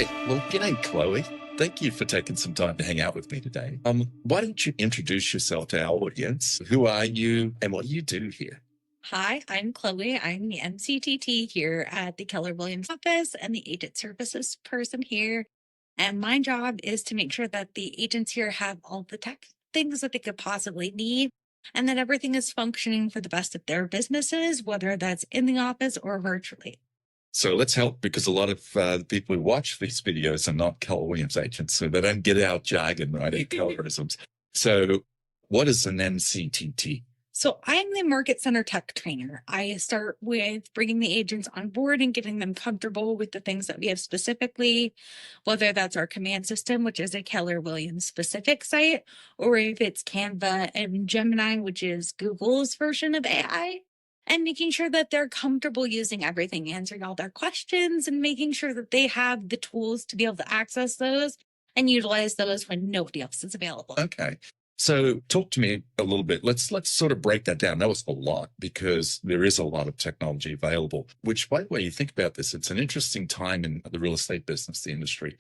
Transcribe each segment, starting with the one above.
Great. Well, g'day, Chloe. Thank you for taking some time to hang out with me today. Why don't you introduce yourself to our audience? Who are you and what do you do here? Hi, I'm Chloe. I'm the MCTT here at the Keller Williams office and the agent services person here. And my job is to make sure that the agents here have all the tech things that they could possibly need and that everything is functioning for the best of their businesses, whether that's in the office or virtually. So let's help, because a lot of the people who watch these videos are not Keller Williams agents, so they don't get our jargon, right, and Kellerisms. So what is an MCTT? So I'm the market center tech trainer. I start with bringing the agents on board and getting them comfortable with the things that we have specifically, whether that's our command system, which is a Keller Williams specific site, or if it's Canva and Gemini, which is Google's version of AI, and making sure that they're comfortable using everything, answering all their questions and making sure that they have the tools to be able to access those and utilize those when nobody else is available. Okay. So talk to me a little bit. Let's sort of break that down. That was a lot because there is a lot of technology available, which, by the way, you think about this, it's an interesting time in the real estate business, the industry.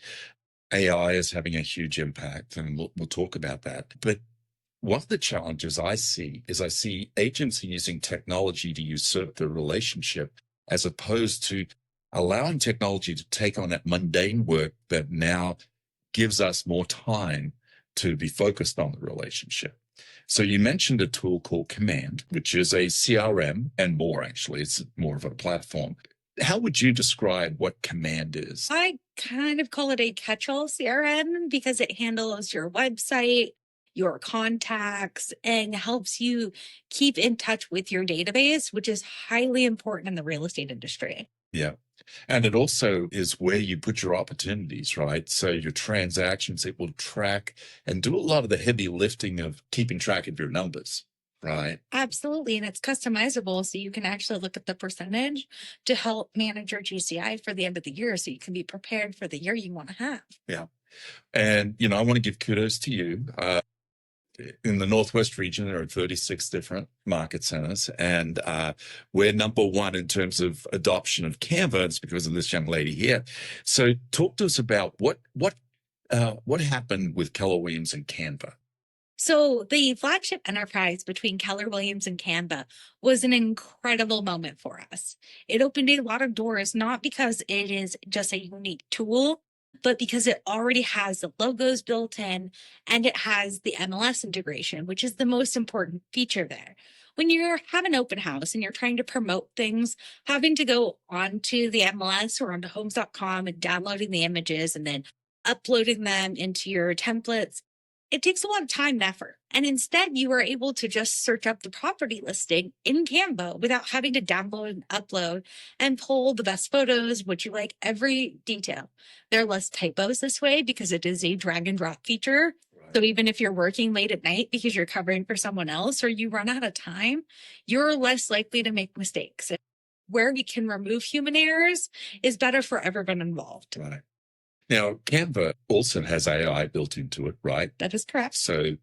AI is having a huge impact, and we'll talk about that. But one of the challenges I see is agents are using technology to usurp the relationship as opposed to allowing technology to take on that mundane work that now gives us more time to be focused on the relationship. So you mentioned a tool called Command, which is a CRM and more, actually. It's more of a platform. How would you describe what Command is? I kind of call it a catch-all CRM because it handles your website, your contacts, and helps you keep in touch with your database, which is highly important in the real estate industry. Yeah. And it also is where you put your opportunities, right? So your transactions, it will track and do a lot of the heavy lifting of keeping track of your numbers, right? Absolutely. And it's customizable. So you can actually look at the percentage to help manage your GCI for the end of the year so you can be prepared for the year you want to have. Yeah. And, I want to give kudos to you. In the Northwest region, there are 36 different market centers, and we're number one in terms of adoption of Canva. It's because of this young lady here. So talk to us about what happened with Keller Williams and Canva. So the flagship enterprise between Keller Williams and Canva was an incredible moment for us. It opened a lot of doors, not because it is just a unique tool, but because it already has the logos built in and it has the MLS integration, which is the most important feature there. When you have an open house and you're trying to promote things, having to go onto the MLS or onto homes.com and downloading the images and then uploading them into your templates, it takes a lot of time and effort. And instead, you are able to just search up the property listing in Canva without having to download and upload and pull the best photos, what you like, every detail. There are less typos this way because it is a drag and drop feature. Right. So even if you're working late at night because you're covering for someone else or you run out of time, you're less likely to make mistakes. Where we can remove human errors is better for everyone involved. Right. Now, Canva also has AI built into it, right? That is correct. So,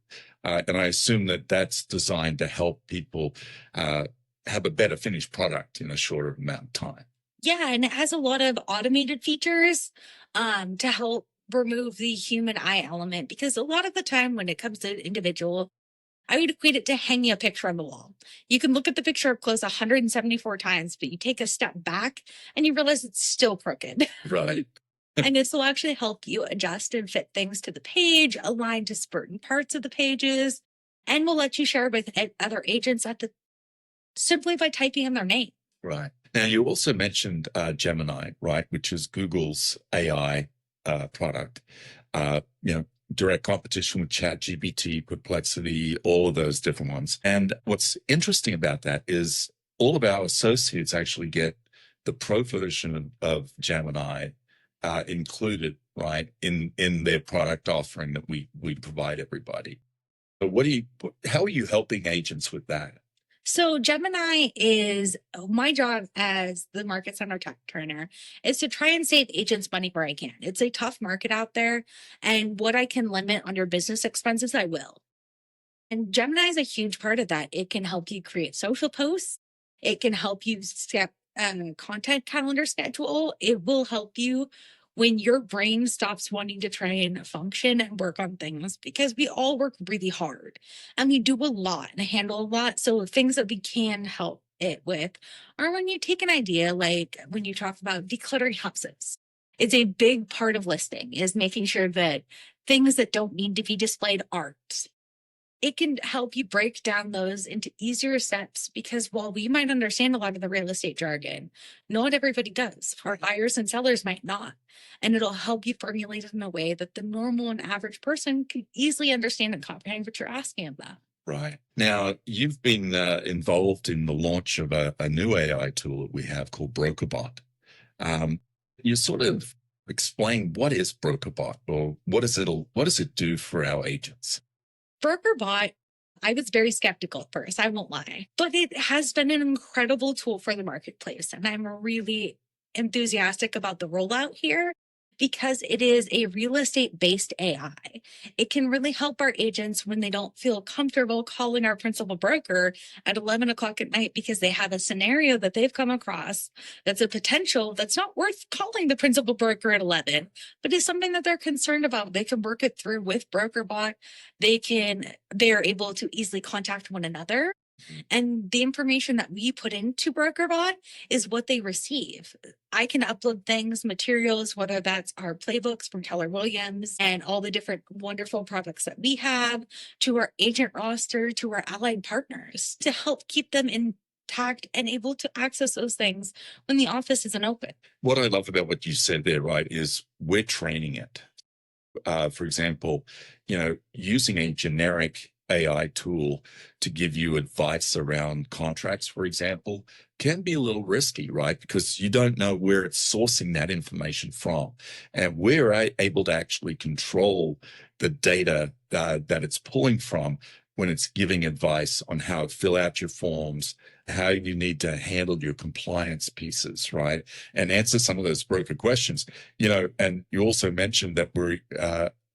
and I assume that that's designed to help people have a better finished product in a shorter amount of time. Yeah, and it has a lot of automated features to help remove the human eye element, because a lot of the time when it comes to an individual, I would equate it to hanging a picture on the wall. You can look at the picture up close 174 times, but you take a step back and you realize it's still crooked. Right. And this will actually help you adjust and fit things to the page, align to certain parts of the pages, and will let you share with other agents simply by typing in their name. Right. Now, you also mentioned Gemini, right, which is Google's AI product. Direct competition with ChatGPT, Perplexity, all of those different ones. And what's interesting about that is all of our associates actually get the pro version of Gemini included, right, in their product offering that we provide everybody. So how are you helping agents with that? So Gemini is my job as the market center tech trainer is to try and save agents money where I can. It's a tough market out there, and what I can limit on your business expenses, I will. And Gemini is a huge part of that. It can help you create social posts. It can help you set content calendar schedule. It will help you when your brain stops wanting to try and function and work on things, because we all work really hard and we do a lot and handle a lot. So things that we can help it with are when you take an idea, like when you talk about decluttering houses. It's a big part of listing is making sure that things that don't need to be displayed aren't. It can help you break down those into easier steps because while we might understand a lot of the real estate jargon, not everybody does. Our buyers and sellers might not. And it'll help you formulate it in a way that the normal and average person can easily understand and comprehend what you're asking of them. Right. Now, you've been involved in the launch of a new AI tool that we have called BrokerBot. You sort of explain what is BrokerBot, or what does it do for our agents? BrokerBot, I was very skeptical at first, I won't lie, but it has been an incredible tool for the marketplace. And I'm really enthusiastic about the rollout here because it is a real estate based AI. It can really help our agents when they don't feel comfortable calling our principal broker at 11 o'clock at night because they have a scenario that they've come across that's a potential that's not worth calling the principal broker at 11, but is something that they're concerned about. They can work it through with BrokerBot. They're able to easily contact one another. And the information that we put into BrokerBot is what they receive. I can upload things, materials, whether that's our playbooks from Keller Williams and all the different wonderful products that we have, to our agent roster, to our allied partners, to help keep them intact and able to access those things when the office isn't open. What I love about what you said there, right, is we're training it. For example, using a generic AI tool to give you advice around contracts, for example, can be a little risky, right? Because you don't know where it's sourcing that information from. And we're able to actually control the data that it's pulling from when it's giving advice on how to fill out your forms, how you need to handle your compliance pieces, right? And answer some of those broker questions, and you also mentioned that we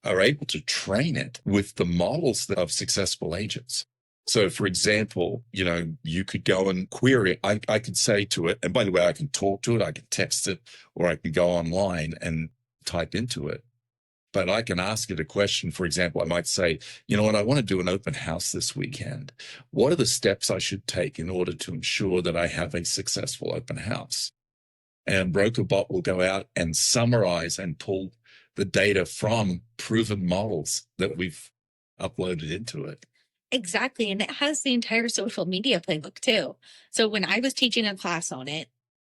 are able to train it with the models of successful agents. So for example, you could go and query, I could say to it, and by the way, I can talk to it, I can text it, or I can go online and type into it. But I can ask it a question. For example, I might say, you know what, I want to do an open house this weekend. What are the steps I should take in order to ensure that I have a successful open house? And BrokerBot will go out and summarize and pull the data from proven models that we've uploaded into it. Exactly. And it has the entire social media playbook too. So when I was teaching a class on it,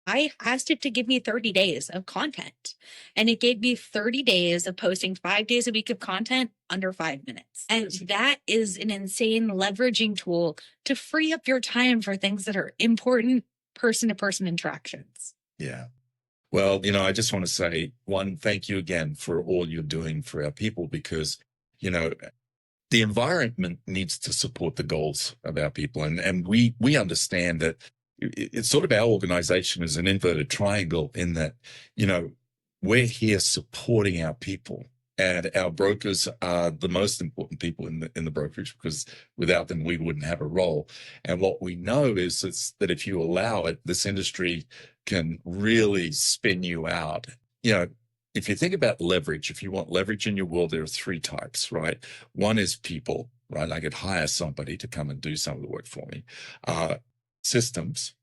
I asked it to give me 30 days of content, and it gave me 30 days of posting 5 days a week of content under 5 minutes. And that is an insane leveraging tool to free up your time for things that are important person to person interactions. Yeah. Well, I just want to say, one, thank you again for all you're doing for our people, because, the environment needs to support the goals of our people. And we understand that it's sort of our organization is an inverted triangle in that, we're here supporting our people, and our brokers are the most important people in the brokerage, because without them, we wouldn't have a role. And what we know is that if you allow it, this industry can really spin you out. If you think about leverage, if you want leverage in your world, there are three types, right? One is people, right? I could hire somebody to come and do some of the work for me. Systems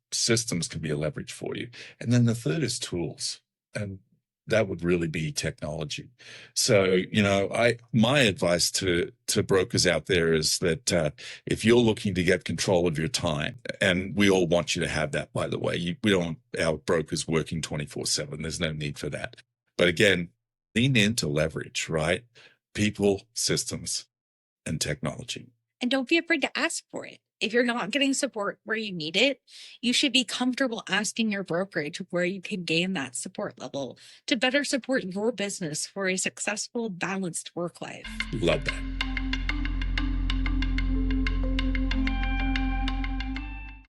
can be a leverage for you. And then the third is tools. And that would really be technology. So, my advice to brokers out there is that if you're looking to get control of your time, and we all want you to have that, by the way, we don't want our brokers working 24/7. There's no need for that. But again, lean into leverage, right? People, systems, and technology. And don't be afraid to ask for it. If you're not getting support where you need it, you should be comfortable asking your brokerage where you can gain that support level to better support your business for a successful, balanced work life. Love that.